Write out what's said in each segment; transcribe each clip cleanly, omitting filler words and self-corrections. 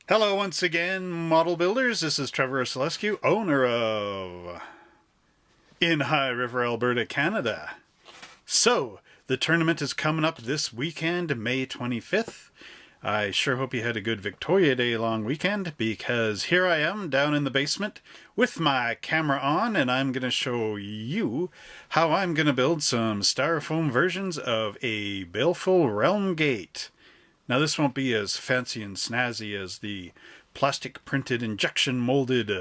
Hello once again, model builders. This is Trevor Selescu, owner of in High River Alberta Canada. So, the tournament is coming up this weekend, May 25th. I sure hope you had a good Victoria Day long weekend, because here I am down in the basement with my camera on, and I'm going to show you how I'm going to build some styrofoam versions of a Baleful Realmgate. Now this won't be as fancy and snazzy as the plastic printed injection molded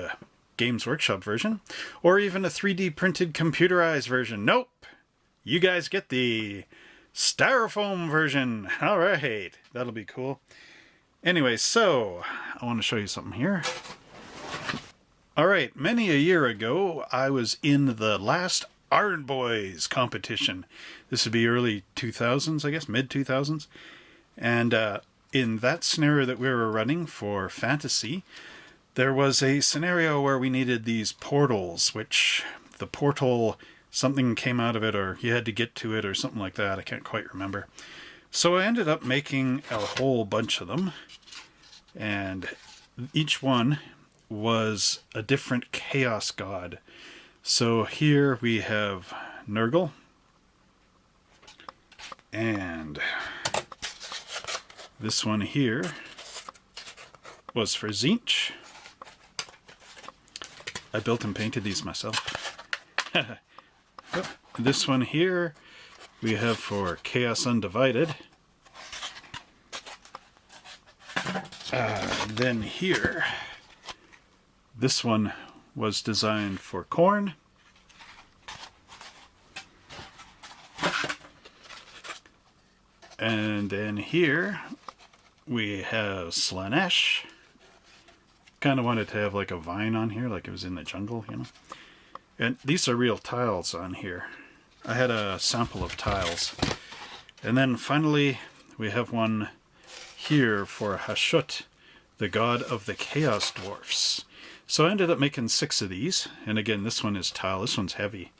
Games Workshop version, or even a 3D printed computerized version. Nope! You guys get the styrofoam version. Alright, that'll be cool. Anyway, so I want to show you something here. Alright, many a year ago I was in the last Ardboys competition. This would be early 2000s, I guess, mid 2000s. And in that scenario that we were running for fantasy, there was a scenario where we needed these portals, which the portal, something came out of it, or you had to get to it, or something like that. I can't quite remember. So I ended up making a whole bunch of them, and each one was a different chaos god. So here we have Nurgle, and this one here was for Tzeentch. I built and painted these myself. This one here we have for Chaos Undivided. Then here, this one was designed for Khorne. And then here we have Slaanesh. Kind of wanted to have like a vine on here, like it was in the jungle, you know. And these are real tiles on here. I had a sample of tiles. And then finally, we have one here for Hashut, the god of the Chaos Dwarfs. So I ended up making 6 of these. And again, this one is tile. This one's heavy,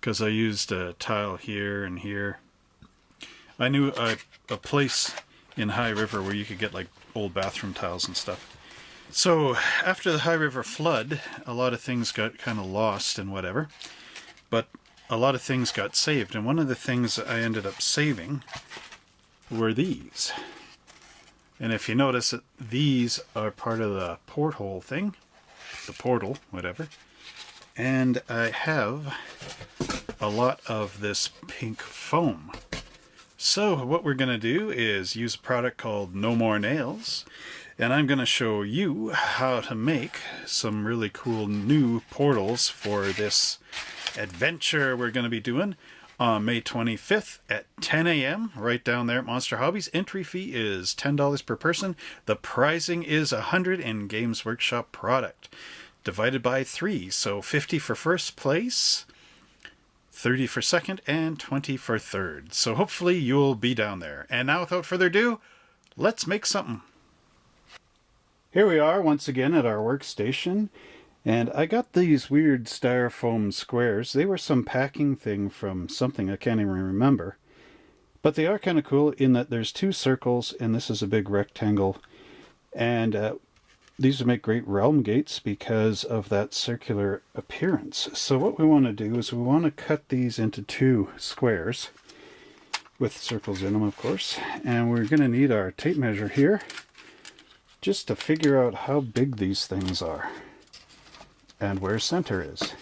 because I used a tile here and here. I knew a place in High River where you could get like old bathroom tiles and stuff. So after the High River flood, a lot of things got kind of lost and whatever, but a lot of things got saved, and one of the things I ended up saving were these. And if you notice that these are part of the porthole thing, the portal, whatever, and I have a lot of this pink foam. So what we're going to do is use a product called No More Nails, and I'm going to show you how to make some really cool new portals for this adventure we're going to be doing on May 25th at 10 a.m. right down there at Monster Hobbies. Entry fee is $10 per person. The pricing is $100 in Games Workshop product, divided by 3, so 50 for first place, 30 for second, and 20 for third. So hopefully you'll be down there. And now without further ado, let's make something. Here we are once again at our workstation, and I got these weird styrofoam squares. They were some packing thing from something I can't even remember, but they are kind of cool in that there's 2 circles and this is a big rectangle, and these would make great realm gates because of that circular appearance. So what we want to do is we want to cut these into 2 squares with circles in them, of course, and we're going to need our tape measure here just to figure out how big these things are and where center is.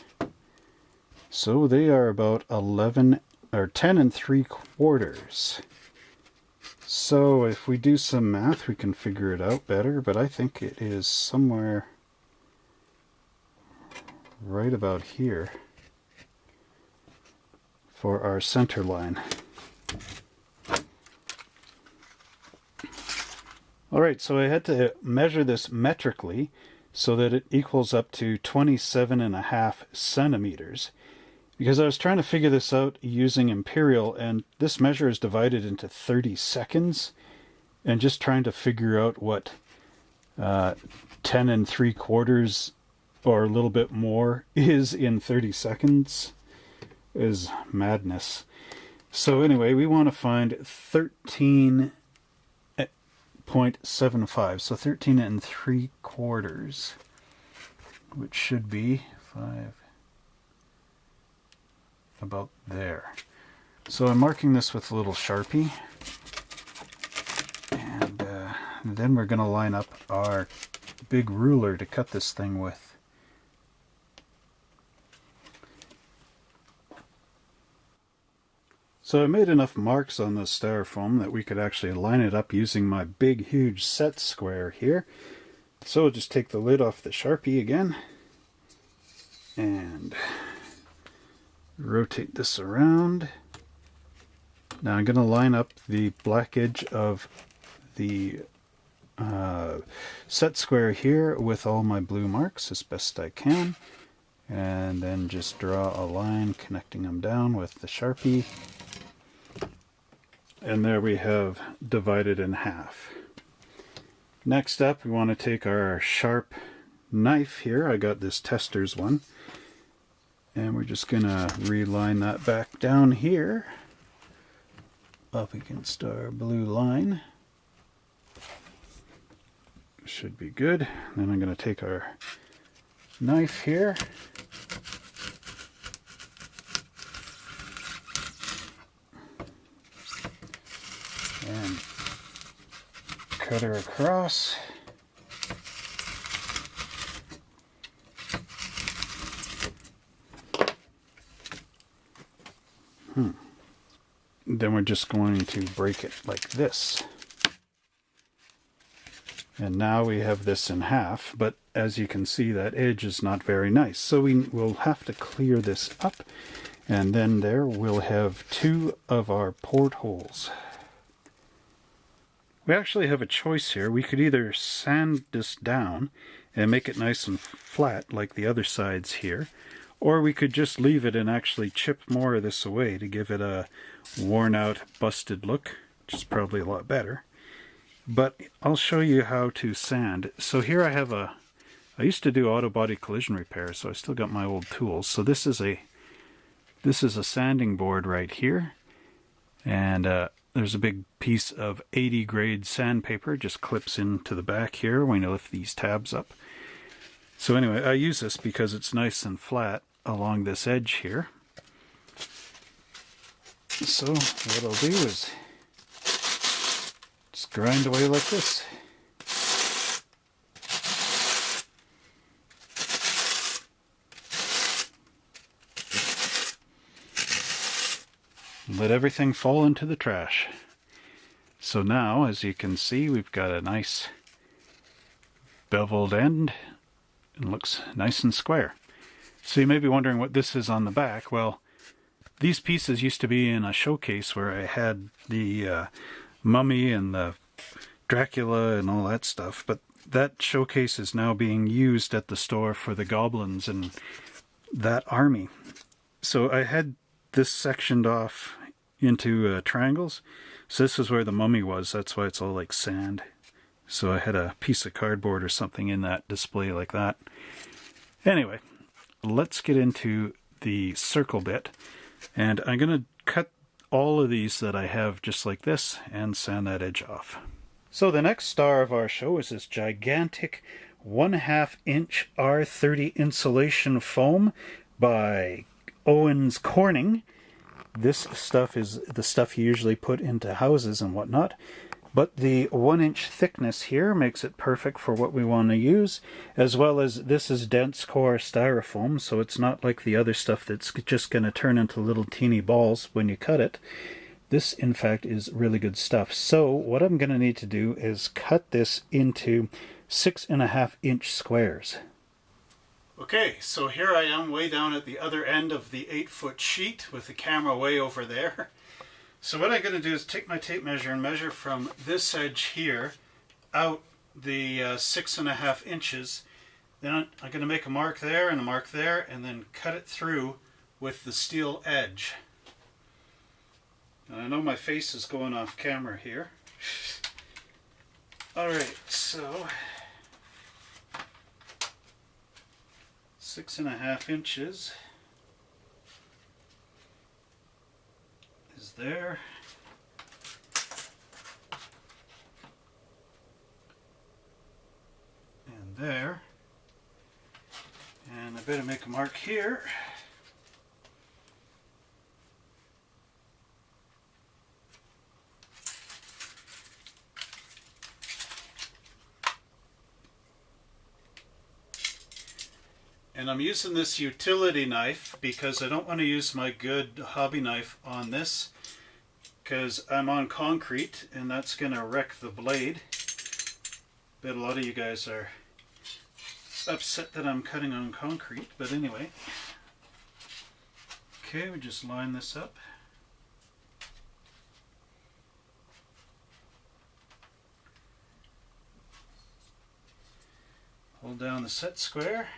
So they are about 11 or 10 3/4. So if we do some math, we can figure it out better, but I think it is somewhere right about here for our center line. Alright, so I had to measure this metrically so that it equals up to 27.5 centimeters, because I was trying to figure this out using imperial, and this measure is divided into 30 seconds, and just trying to figure out what 10 3/4 or a little bit more is in 30 seconds is madness. So anyway, we want to find 13 13.75, so 13 3/4, which should be 5, about there. So I'm marking this with a little Sharpie, and then we're going to line up our big ruler to cut this thing with. So I made enough marks on the styrofoam that we could actually line it up using my big huge set square here. So we'll just take the lid off the Sharpie again and rotate this around. Now I'm going to line up the black edge of the set square here with all my blue marks as best I can, and then just draw a line connecting them down with the Sharpie. And there we have divided in half. Next up, we want to take our sharp knife here. I got this Tester's one. And we're just going to reline that back down here, up against our blue line. Should be good. Then I'm going to take our knife here. And cut her across. Then we're just going to break it like this. And now we have this in half, but as you can see, that edge is not very nice. So we will have to clear this up, and then there we'll have 2 of our portholes. We actually have a choice here. We could either sand this down and make it nice and flat like the other sides here, or we could just leave it and actually chip more of this away to give it a worn out, busted look, which is probably a lot better. But I'll show you how to sand. So here I have I used to do auto body collision repair, so I still got my old tools. So this is a sanding board right here, and there's a big piece of 80 grade sandpaper, just clips into the back here when you lift these tabs up. So anyway, I use this because it's nice and flat along this edge here. So what I'll do is just grind away like this. Let everything fall into the trash. So now, as you can see, we've got a nice beveled end and looks nice and square. So you may be wondering what this is on the back. Well, these pieces used to be in a showcase where I had the mummy and the Dracula and all that stuff, but that showcase is now being used at the store for the goblins and that army. So I had this sectioned off into triangles. So this is where the mummy was. That's why it's all like sand. So I had a piece of cardboard or something in that display like that. Anyway, let's get into the circle bit. And I'm going to cut all of these that I have just like this and sand that edge off. So the next star of our show is this gigantic 1/2 inch R30 insulation foam by Owens Corning. This stuff is the stuff you usually put into houses and whatnot, but the 1 inch thickness here makes it perfect for what we want to use, as well as this is dense core styrofoam, so it's not like the other stuff that's just going to turn into little teeny balls when you cut it. This, in fact, is really good stuff. So what I'm going to need to do is cut this into 6.5 inch squares. Okay, so here I am way down at the other end of the 8-foot sheet with the camera way over there. So what I'm going to do is take my tape measure and measure from this edge here out the 6.5 inches. Then I'm going to make a mark there and a mark there, and then cut it through with the steel edge. And I know my face is going off camera here. Alright, so 6.5 inches is there. there. And I better make a mark here. And I'm using this utility knife because I don't want to use my good hobby knife on this, because I'm on concrete and that's going to wreck the blade. Bet a lot of you guys are upset that I'm cutting on concrete, but anyway. Okay, we just line this up. Hold down the set square.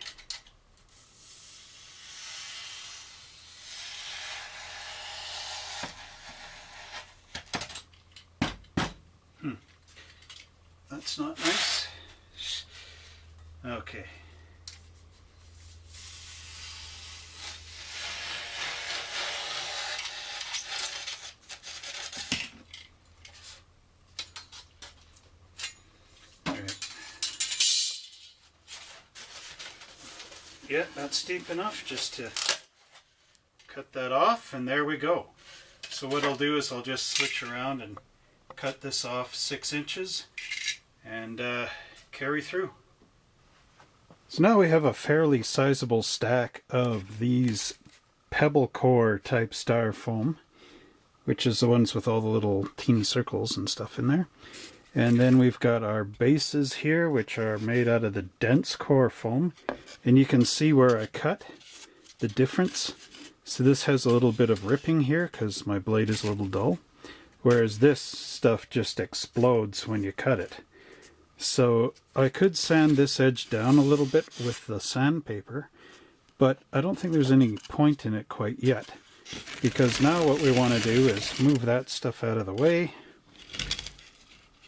That's not nice. Okay. All right. Yeah, that's deep enough just to cut that off, and there we go. So what I'll do is I'll just switch around and cut this off 6 inches and carry through. So now we have a fairly sizable stack of these pebble core type styrofoam, which is the ones with all the little teeny circles and stuff in there. And then we've got our bases here, which are made out of the dense core foam. And you can see where I cut the difference. So this has a little bit of ripping here because my blade is a little dull, whereas this stuff just explodes when you cut it. So I could sand this edge down a little bit with the sandpaper, but I don't think there's any point in it quite yet, because now what we want to do is move that stuff out of the way,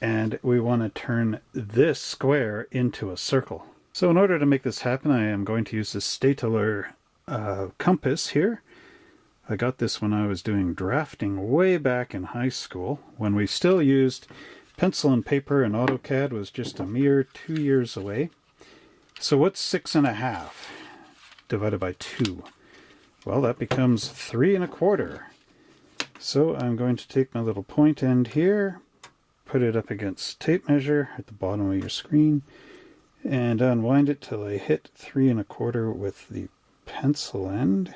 and we want to turn this square into a circle. So in order to make this happen, I am going to use this Stateler compass here. I got this when I was doing drafting way back in high school, when we still used pencil and paper, and AutoCAD was just a mere 2 years away. So what's 6.5 divided by 2? Well, that becomes 3 1/4. So I'm going to take my little point end here, put it up against tape measure at the bottom of your screen, and unwind it till I hit 3 1/4 with the pencil end.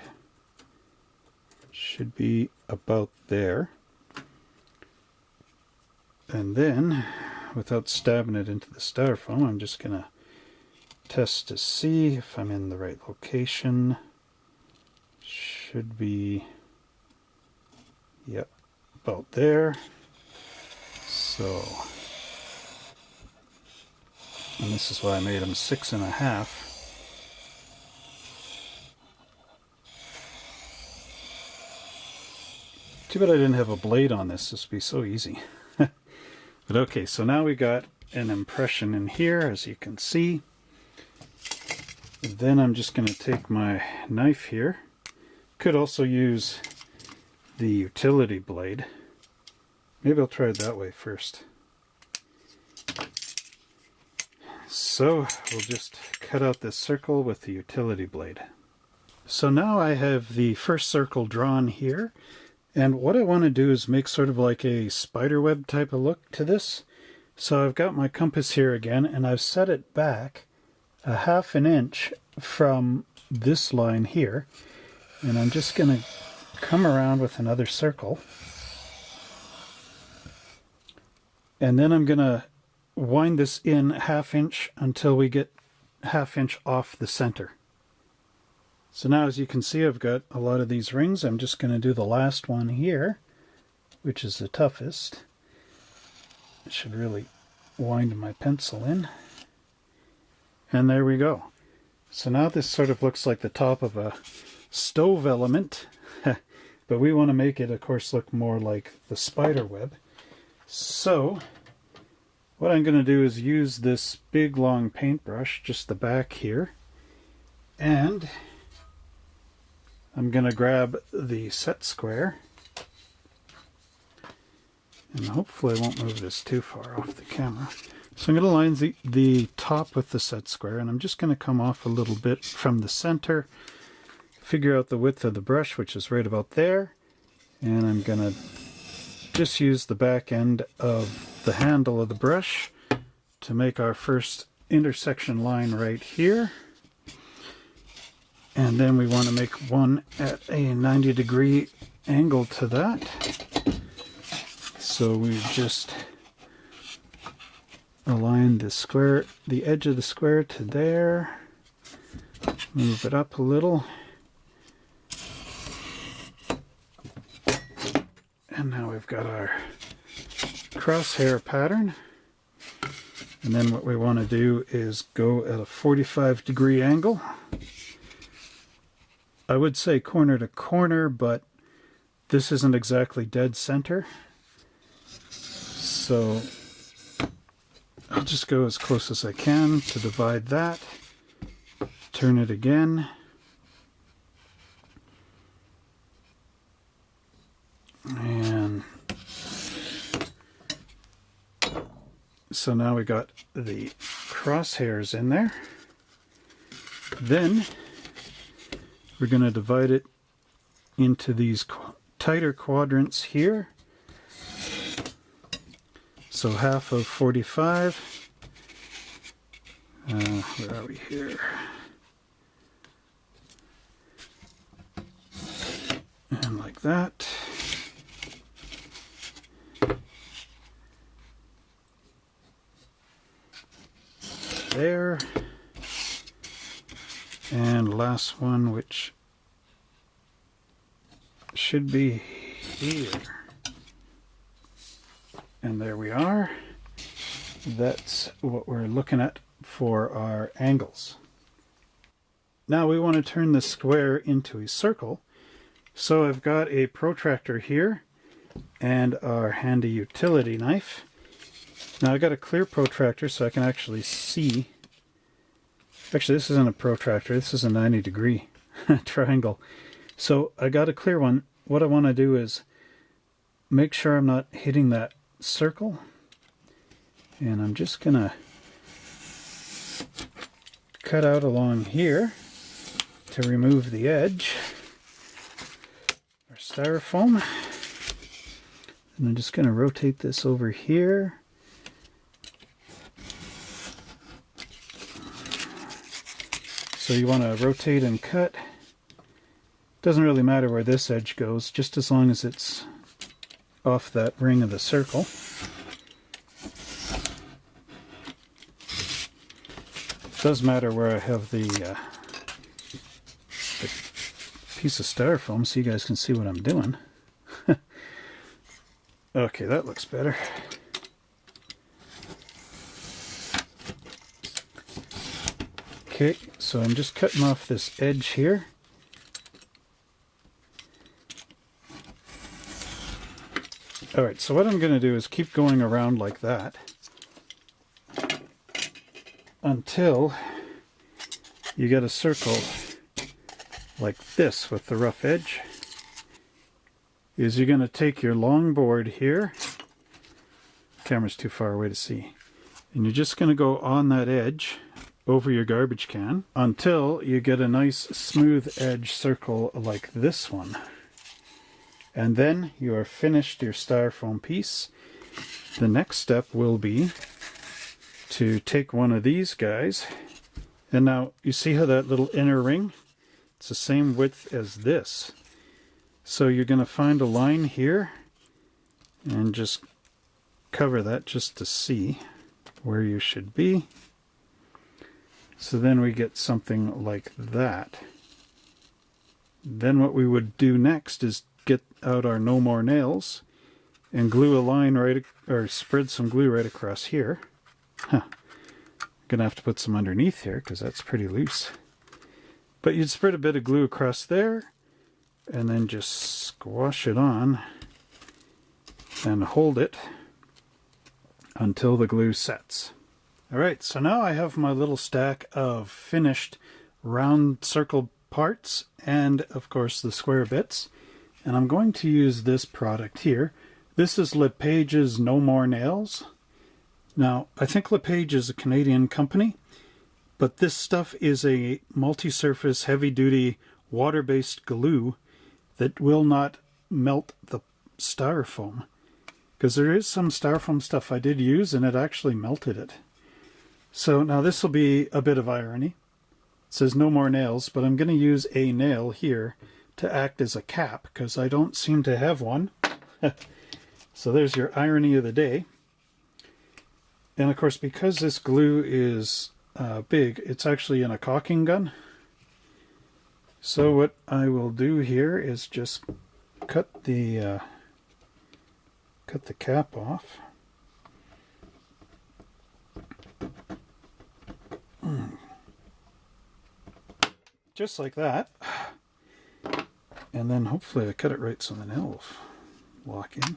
Should be about there. And then, without stabbing it into the styrofoam, I'm just going to test to see if I'm in the right location. Should be, yep, about there. So, and this is why I made them 6.5. Too bad I didn't have a blade on this. This would be so easy. But okay, so now we got an impression in here, as you can see. Then I'm just going to take my knife here. Could also use the utility blade. Maybe I'll try it that way first. So we'll just cut out this circle with the utility blade. So now I have the first circle drawn here. And what I want to do is make sort of like a spiderweb type of look to this. So I've got my compass here again, and I've set it back 1/2 inch from this line here. And I'm just going to come around with another circle. And then I'm going to wind this in 1/2 inch until we get 1/2 inch off the center. So now, as you can see, I've got a lot of these rings. I'm just going to do the last one here, which is the toughest. I should really wind my pencil in. And there we go. So now this sort of looks like the top of a stove element, but we want to make it, of course, look more like the spider web. So what I'm going to do is use this big long paintbrush, just the back here, and I'm going to grab the set square, and hopefully I won't move this too far off the camera. So I'm going to line the top with the set square, and I'm just going to come off a little bit from the center, figure out the width of the brush, which is right about there, and I'm going to just use the back end of the handle of the brush to make our first intersection line right here. And then we want to make one at a 90-degree angle to that. So we just align the square, the edge of the square to there. Move it up a little. And now we've got our crosshair pattern. And then what we want to do is go at a 45-degree angle. I would say corner to corner, but this isn't exactly dead center. So I'll just go as close as I can to divide that. Turn it again. And so now we got the crosshairs in there. Then we're going to divide it into these tighter quadrants here. So half of 45. Where are we here? And like that. There. And last one, which should be here. And there we are. That's what we're looking at for our angles. Now we want to turn the square into a circle. So I've got a protractor here and our handy utility knife. Now I've got a clear protractor so I can actually see. Actually, this isn't a protractor, this is a 90-degree triangle. So I got a clear one. What I want to do is make sure I'm not hitting that circle. And I'm just going to cut out along here to remove the edge. Our styrofoam. And I'm just going to rotate this over here. So you want to rotate and cut. Doesn't really matter where this edge goes, just as long as it's off that ring of the circle. It does matter where I have the piece of styrofoam so you guys can see what I'm doing. Okay, that looks better. Okay, so I'm just cutting off this edge here. Alright, so what I'm going to do is keep going around like that until you get a circle like this with the rough edge. Is you're going to take your long board here, camera's too far away to see, and you're just going to go on that edge over your garbage can until you get a nice smooth edge circle like this one. And then you are finished your styrofoam piece. The next step will be to take one of these guys, and now you see how that little inner ring, it's the same width as this. So you're going to find a line here and just cover that just to see where you should be. So then we get something like that. Then what we would do next is get out our no more nails and glue a line right, or spread some glue right across here. Huh. Gonna have to put some underneath here because that's pretty loose. But you'd spread a bit of glue across there and then just squash it on and hold it until the glue sets. Alright, so now I have my little stack of finished round circle parts and of course the square bits, and I'm going to use this product here. This is LePage's No More Nails. Now, I think LePage is a Canadian company, but this stuff is a multi-surface, heavy-duty, water-based glue that will not melt the styrofoam. Because there is some styrofoam stuff I did use, and it actually melted it. So now this will be a bit of irony. It says no more nails, but I'm going to use a nail here to act as a cap, because I don't seem to have one. So there's your irony of the day. And of course, because this glue is big, it's actually in a caulking gun. So what I will do here is just cut the cap off. Just like that. And then hopefully I cut it right so the nail will lock in.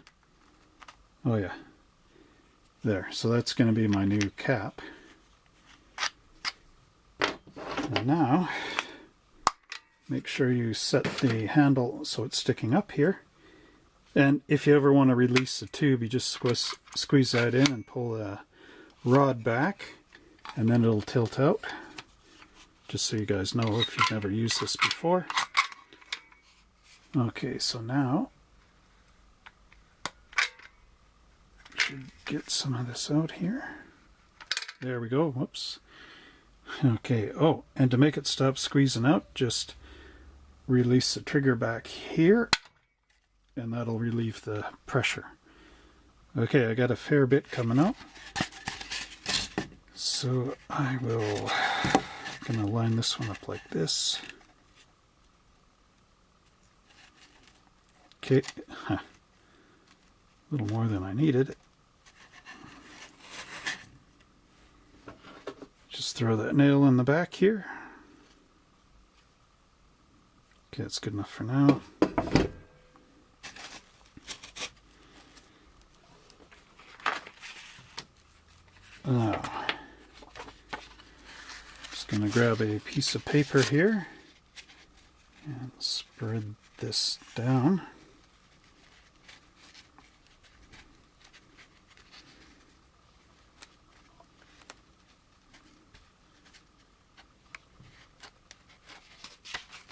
Oh yeah. There. So that's going to be my new cap. And now, make sure you set the handle so it's sticking up here. And if you ever want to release the tube, you just squeeze that in and pull the rod back, and then it'll tilt out. Just so you guys know if you've never used this before. Okay, so now should get some of this out here. There we go. Whoops. Okay. Oh, and to make it stop squeezing out, just release the trigger back here, and that'll relieve the pressure. Okay, I got a fair bit coming out, so I will gonna line this one up like this. Okay, a little more than I needed. Just throw that nail in the back here. Okay, that's good enough for now. Now, just going to grab a piece of paper here and spread this down.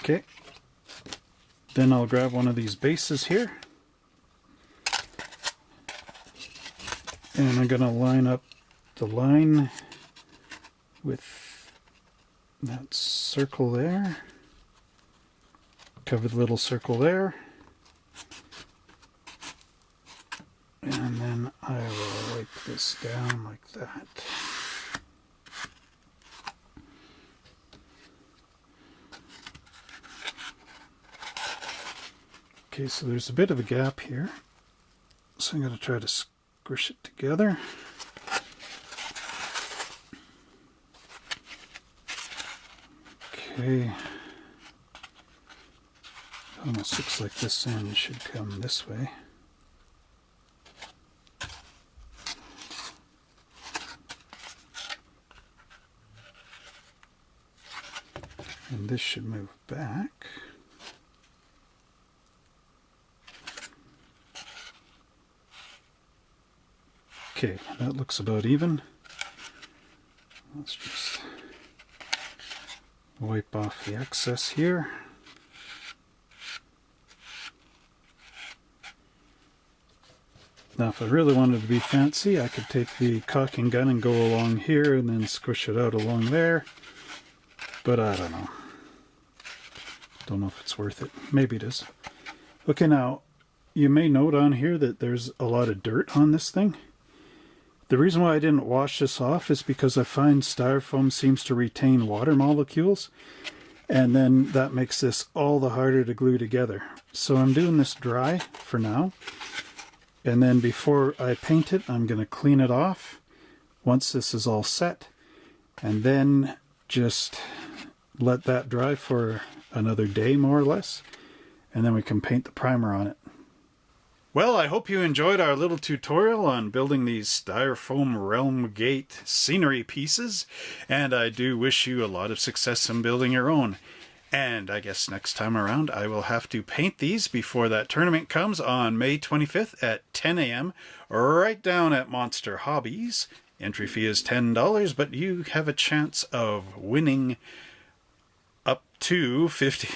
Okay, then I'll grab one of these bases here, and I'm going to line up the line with that circle there, cover the little circle there, and then I will wipe this down like that. Okay, so there's a bit of a gap here, so I'm going to try to squish it together. Okay, almost looks like this end should come this way. And this should move back. Okay, that looks about even. Let's just wipe off the excess here. Now if I really wanted to be fancy, I could take the caulking gun and go along here and then squish it out along there. But I don't know. Don't know if it's worth it. Maybe it is. Okay, now you may note on here that there's a lot of dirt on this thing. The reason why I didn't wash this off is because I find styrofoam seems to retain water molecules, and then that makes this all the harder to glue together. So I'm doing this dry for now, and then before I paint it, I'm going to clean it off once this is all set, and then just let that dry for another day more or less, and then we can paint the primer on it. Well, I hope you enjoyed our little tutorial on building these styrofoam Realmgate scenery pieces, and I do wish you a lot of success in building your own. And I guess next time around I will have to paint these before that tournament comes on May 25th at 10 a.m. right down at Monster Hobbies Entry fee is $10, but you have a chance of winning up to 50.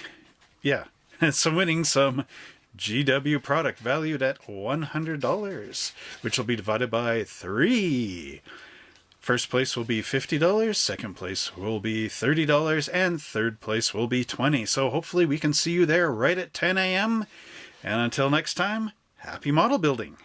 Yeah, so winning some GW product valued at $100, which will be divided by 3. First place will be $50, second place will be $30, and third place will be $20. So hopefully we can see you there right at 10 a.m. And until next time, happy model building!